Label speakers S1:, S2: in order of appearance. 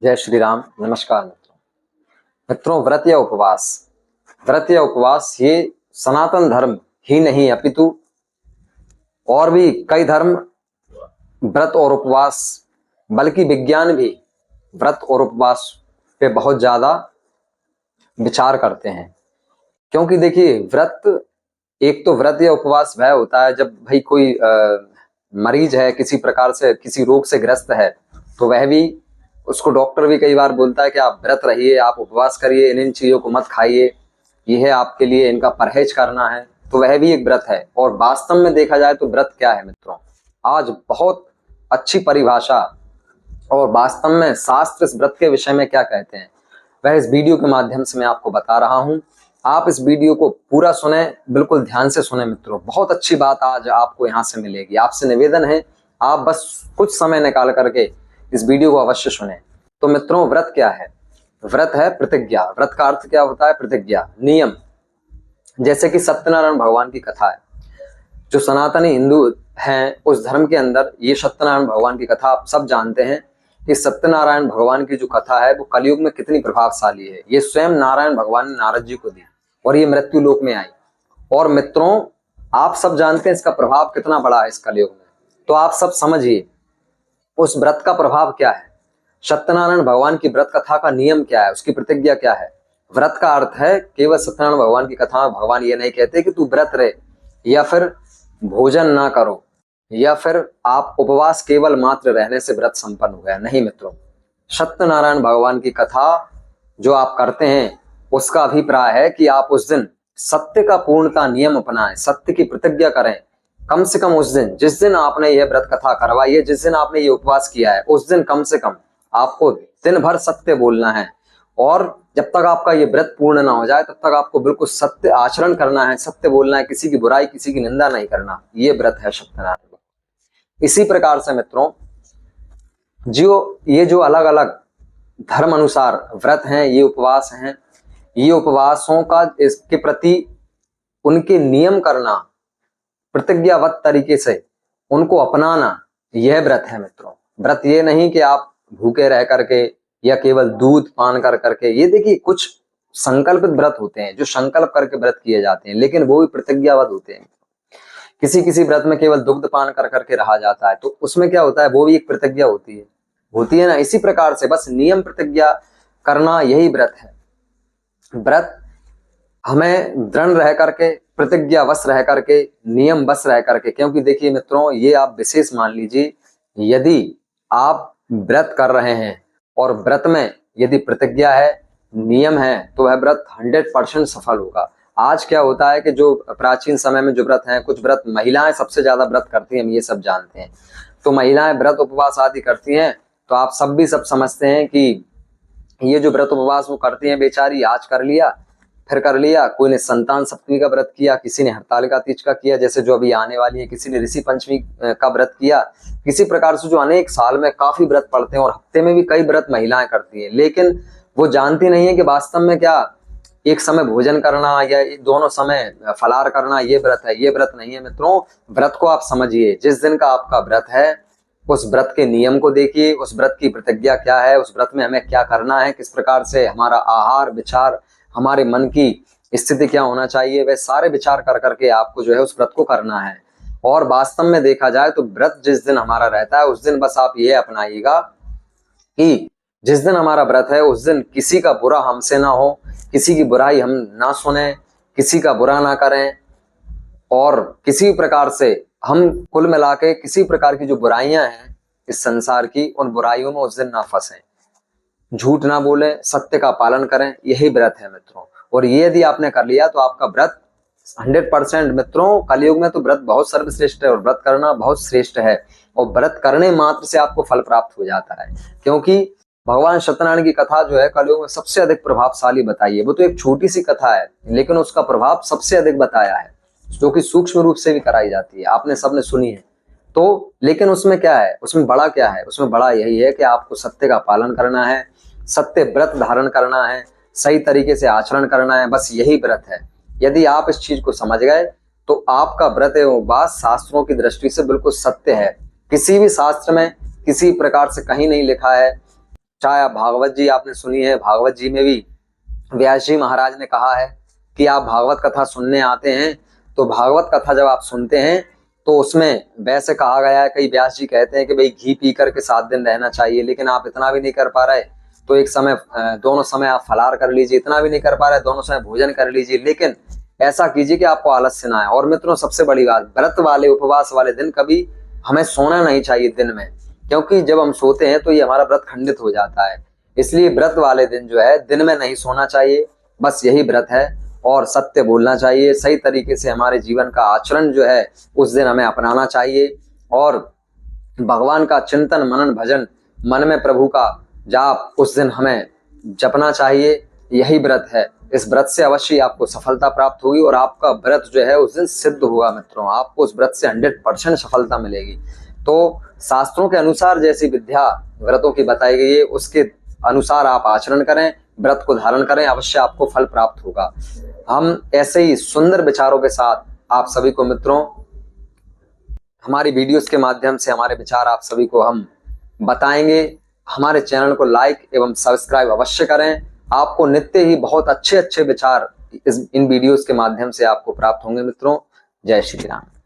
S1: जय श्री राम। नमस्कार मित्रों। व्रत या उपवास, व्रत या उपवास ये सनातन धर्म ही नहीं अपितु और भी कई धर्म व्रत और उपवास, बल्कि विज्ञान भी व्रत और उपवास पे बहुत ज्यादा विचार करते हैं। क्योंकि देखिए, एक तो व्रत या उपवास वह होता है जब भाई कोई मरीज है, किसी प्रकार से किसी रोग से ग्रस्त है, तो वह भी, उसको डॉक्टर भी कई बार बोलता है कि आप व्रत रहिए, आप उपवास करिए, इन चीजों को मत खाइए, ये है आपके लिए, इनका परहेज करना है, तो वह भी एक व्रत है। और वास्तव में देखा जाए तो व्रत क्या है मित्रों, आज बहुत अच्छी परिभाषा और वास्तव में शास्त्र इस व्रत के विषय में क्या कहते हैं वह इस वीडियो के माध्यम से मैं आपको बता रहा हूं। आप इस वीडियो को पूरा सुने, बिल्कुल ध्यान से सुने मित्रों, बहुत अच्छी बात आज आपको यहाँ से मिलेगी। आपसे निवेदन है, आप बस कुछ समय निकाल करके इस वीडियो को अवश्य सुने। तो मित्रों, व्रत क्या है? व्रत है प्रतिज्ञा। व्रत का अर्थ क्या होता है? प्रतिज्ञा, नियम। जैसे कि सत्यनारायण भगवान की कथा है, जो सनातनी हिंदू हैं उस धर्म के अंदर ये सत्यनारायण भगवान की कथा आप सब जानते हैं कि सत्यनारायण भगवान की जो कथा है वो कलयुग में कितनी प्रभावशाली है। ये स्वयं नारायण भगवान ने नारद जी को दी और ये मृत्यु लोक में आई। और मित्रों, आप सब जानते हैं इसका प्रभाव कितना बड़ा है इस कलयुग में। तो आप सब समझिए उस व्रत का प्रभाव क्या है, सत्यनारायण भगवान की व्रत कथा का नियम क्या है, उसकी प्रतिज्ञा क्या है। व्रत का अर्थ है, केवल सत्यनारायण भगवान की कथा में भगवान ये नहीं कहते कि तू व्रत रहे या फिर भोजन ना करो या फिर आप उपवास केवल मात्र रहने से व्रत संपन्न हो गया। नहीं मित्रों, सत्यनारायण भगवान की कथा जो आप करते हैं उसका अभिप्राय है कि आप उस दिन सत्य का पूर्णता नियम अपनाएं, सत्य की प्रतिज्ञा करें। कम से कम उस दिन, जिस दिन आपने यह व्रत कथा करवाई है, जिस दिन आपने ये उपवास किया है, उस दिन कम से कम आपको दिन भर सत्य बोलना है। और जब तक आपका ये व्रत पूर्ण ना हो जाए तब तक आपको बिल्कुल सत्य आचरण करना है, सत्य बोलना है, किसी की बुराई, किसी की निंदा नहीं करना। ये व्रत है सत्यनारायण। इसी प्रकार से मित्रों, ये जो अलग अलग धर्म अनुसार व्रत हैं, ये उपवास हैं, ये उपवासों का इसके प्रति उनके नियम करना, प्रतिज्ञाबद्ध तरीके से उनको अपनाना, यह व्रत है मित्रों। व्रत ये नहीं कि आप भूखे रह करके या केवल दूध पान कर करके। ये देखिए, कुछ संकल्पित व्रत होते हैं जो संकल्प करके व्रत किए जाते हैं, लेकिन वो भी प्रतिज्ञाबद्ध होते हैं। किसी व्रत में केवल दुग्ध पान कर करके रहा जाता है, तो उसमें क्या होता है, वो भी एक प्रतिज्ञा होती है ना। इसी प्रकार से बस नियम प्रतिज्ञा करना, यही व्रत है। व्रत हमें दृढ़ रह करके, प्रतिज्ञा वश रह करके, नियम वश रह करके। क्योंकि देखिए मित्रों, ये आप विशेष मान लीजिए, यदि आप व्रत कर रहे हैं और व्रत में यदि प्रतिज्ञा है, नियम है, तो वह व्रत 100% सफल होगा। आज क्या होता है कि जो प्राचीन समय में जो व्रत हैं, कुछ व्रत महिलाएं सबसे ज्यादा व्रत करती हैं, हम ये सब जानते हैं। तो महिलाएं व्रत उपवास आदि करती हैं, तो आप सब भी सब समझते हैं कि ये जो व्रत उपवास वो करती हैं बेचारी, आज कर लिया फिर कर लिया। कोई ने संतान सप्तमी का व्रत किया, किसी ने हरतालिका तीज का किया, जैसे जो अभी आने वाली है, किसी ने ऋषि पंचमी का व्रत किया। किसी प्रकार से जो अनेक साल में काफी व्रत पड़ते हैं और हफ्ते में भी कई व्रत महिलाएं करती हैं, लेकिन वो जानती नहीं है कि वास्तव में क्या एक समय भोजन करना या दोनों समय फलाहार करना ये व्रत है। ये व्रत नहीं है मित्रों। व्रत को आप समझिए, जिस दिन का आपका व्रत है उस व्रत के नियम को देखिए, उस व्रत की प्रतिज्ञा क्या है, उस व्रत में हमें क्या करना है, किस प्रकार से हमारा आहार विचार, हमारे मन की स्थिति क्या होना चाहिए, वह सारे विचार कर करके आपको जो है उस व्रत को करना है। और वास्तव में देखा जाए तो व्रत जिस दिन हमारा रहता है उस दिन बस आप ये अपनाइएगा कि जिस दिन हमारा व्रत है उस दिन किसी का बुरा हमसे ना हो, किसी की बुराई हम ना सुने, किसी का बुरा ना करें, और किसी प्रकार से हम कुल मिला के किसी प्रकार की जो बुराइयां हैं इस संसार की, उन बुराइयों में उस दिन ना फंसे, झूठ ना बोले, सत्य का पालन करें। यही व्रत है मित्रों। और ये यदि आपने कर लिया तो आपका व्रत 100%। मित्रों, कलयुग में तो व्रत बहुत सर्वश्रेष्ठ है और व्रत करना बहुत श्रेष्ठ है, और व्रत करने मात्र से आपको फल प्राप्त हो जाता है। क्योंकि भगवान सत्यनारायण की कथा जो है कलयुग में सबसे अधिक प्रभावशाली बताई है। वो तो एक छोटी सी कथा है, लेकिन उसका प्रभाव सबसे अधिक बताया है, जो कि सूक्ष्म रूप से भी कराई जाती है, आपने सबने सुनी है। तो लेकिन उसमें क्या है, उसमें बड़ा क्या है? उसमें बड़ा यही है कि आपको सत्य का पालन करना है, सत्य व्रत धारण करना है, सही तरीके से आचरण करना है, बस यही व्रत है। यदि आप इस चीज को समझ गए तो आपका व्रत एवं उपवास शास्त्रों की दृष्टि से बिल्कुल सत्य है। किसी भी शास्त्र में किसी प्रकार से कहीं नहीं लिखा है चाहे आप भागवत जी आपने सुनी है, भागवत जी में भी व्यास जी महाराज ने कहा है कि आप भागवत कथा सुनने आते हैं तो भागवत कथा जब आप सुनते हैं तो उसमें वैसे कहा गया है, कई व्यास जी कहते हैं कि भाई घी पी करके 7 दिन रहना चाहिए, लेकिन आप इतना भी नहीं कर पा रहे तो एक समय दोनों समय आप फलाहार कर लीजिए, इतना भी नहीं कर पा रहे दोनों समय भोजन कर लीजिए, लेकिन ऐसा कीजिए कि आपको आलस्य ना आए। और मित्रों सबसे बड़ी बात, व्रत वाले उपवास वाले दिन कभी हमें सोना नहीं चाहिए दिन में, क्योंकि जब हम सोते हैं तो ये हमारा व्रत खंडित हो जाता है। इसलिए व्रत वाले दिन जो है दिन में नहीं सोना चाहिए, बस यही व्रत है। और सत्य बोलना चाहिए, सही तरीके से हमारे जीवन का आचरण जो है उस दिन हमें अपनाना चाहिए, और भगवान का चिंतन मनन भजन, मन में प्रभु का जाप उस दिन हमें जपना चाहिए। यही व्रत है, इस व्रत से अवश्य आपको सफलता प्राप्त होगी और आपका व्रत जो है उस दिन सिद्ध होगा। मित्रों आपको उस व्रत से 100% सफलता मिलेगी। तो शास्त्रों के अनुसार जैसी विद्या व्रतों की बताई गई है उसके अनुसार आप आचरण करें, व्रत को धारण करें, अवश्य आपको फल प्राप्त होगा। हम ऐसे ही सुंदर विचारों के साथ आप सभी को मित्रों हमारी वीडियोस के माध्यम से हमारे विचार आप सभी को हम बताएंगे। हमारे चैनल को लाइक एवं सब्सक्राइब अवश्य करें। आपको नित्य ही बहुत अच्छे अच्छे विचार इन वीडियोस के माध्यम से आपको प्राप्त होंगे। मित्रों जय श्री राम।